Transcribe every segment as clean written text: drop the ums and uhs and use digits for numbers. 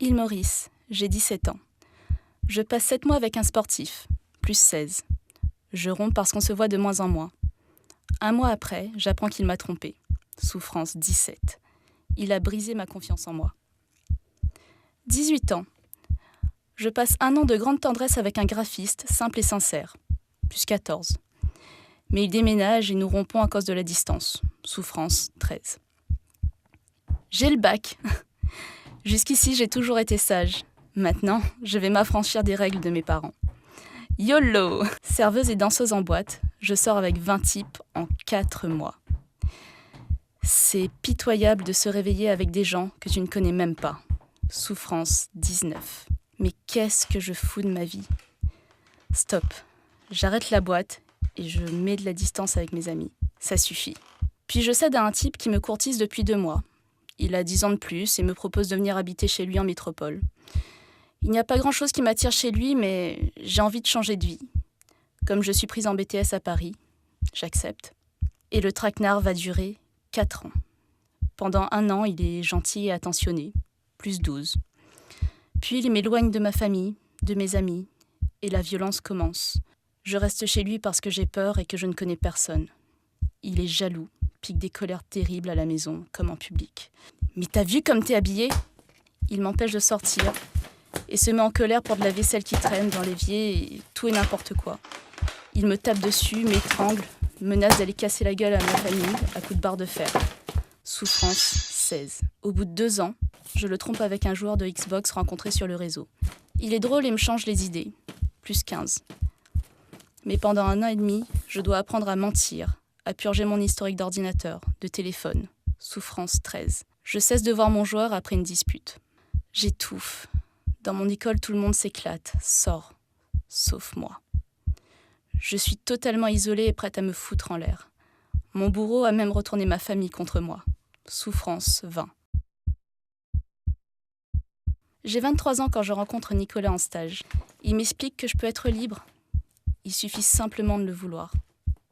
Île Maurice, j'ai 17 ans. Je passe 7 mois avec un sportif, plus 16. Je romps parce qu'on se voit de moins en moins. Un mois après, j'apprends qu'il m'a trompée. Souffrance 17. Il a brisé ma confiance en moi. 18 ans. Je passe un an de grande tendresse avec un graphiste, simple et sincère, plus 14. Mais il déménage et nous rompons à cause de la distance. Souffrance 13. J'ai le bac. Jusqu'ici, j'ai toujours été sage. Maintenant, je vais m'affranchir des règles de mes parents. YOLO! Serveuse et danseuse en boîte, je sors avec 20 types en 4 mois. C'est pitoyable de se réveiller avec des gens que tu ne connais même pas. Souffrance 19. Mais qu'est-ce que je fous de ma vie? Stop. J'arrête la boîte et je mets de la distance avec mes amis. Ça suffit. Puis je cède à un type qui me courtise depuis 2 mois. Il a 10 ans de plus et me propose de venir habiter chez lui en métropole. Il n'y a pas grand-chose qui m'attire chez lui, mais j'ai envie de changer de vie. Comme je suis prise en BTS à Paris, j'accepte. Et le traquenard va durer 4 ans. Pendant 1 an, il est gentil et attentionné, plus 12. Puis il m'éloigne de ma famille, de mes amis, et la violence commence. Je reste chez lui parce que j'ai peur et que je ne connais personne. Il est jaloux, pique des colères terribles à la maison, comme en public. « Mais t'as vu comme t'es habillée ?» Il m'empêche de sortir et se met en colère pour de la vaisselle qui traîne dans l'évier et tout et n'importe quoi. Il me tape dessus, m'étrangle, menace d'aller casser la gueule à ma famille à coups de barre de fer. Souffrance 16. Au bout de 2 ans, je le trompe avec un joueur de Xbox rencontré sur le réseau. Il est drôle et me change les idées, plus 15. Mais pendant 1 an et demi, je dois apprendre à mentir, à purger mon historique d'ordinateur, de téléphone. Souffrance 13. Je cesse de voir mon joueur après une dispute. J'étouffe. Dans mon école, tout le monde s'éclate, sort, sauf moi. Je suis totalement isolée et prête à me foutre en l'air. Mon bourreau a même retourné ma famille contre moi. Souffrance 20. J'ai 23 ans quand je rencontre Nicolas en stage. Il m'explique que je peux être libre. Il suffit simplement de le vouloir.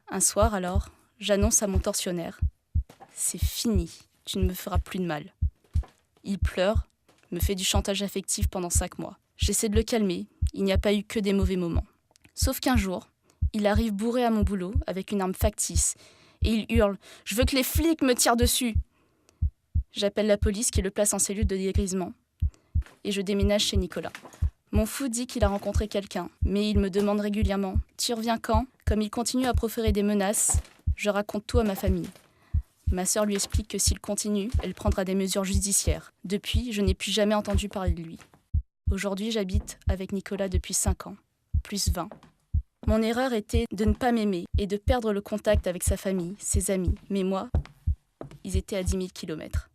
Un soir alors, j'annonce à mon tortionnaire « C'est fini, tu ne me feras plus de mal ». Il pleure, me fait du chantage affectif pendant 5 mois. J'essaie de le calmer, il n'y a pas eu que des mauvais moments. Sauf qu'un jour, il arrive bourré à mon boulot avec une arme factice et il hurle « Je veux que les flics me tirent dessus !» J'appelle la police qui le place en cellule de dégrisement et je déménage chez Nicolas. Mon fou dit qu'il a rencontré quelqu'un, mais il me demande régulièrement « Tu reviens quand ?» Comme il continue à proférer des menaces, je raconte tout à ma famille. Ma sœur lui explique que s'il continue, elle prendra des mesures judiciaires. Depuis, je n'ai plus jamais entendu parler de lui. Aujourd'hui, j'habite avec Nicolas depuis 5 ans, plus 20. Mon erreur était de ne pas m'aimer et de perdre le contact avec sa famille, ses amis. Mais moi, ils étaient à 10 000 kilomètres.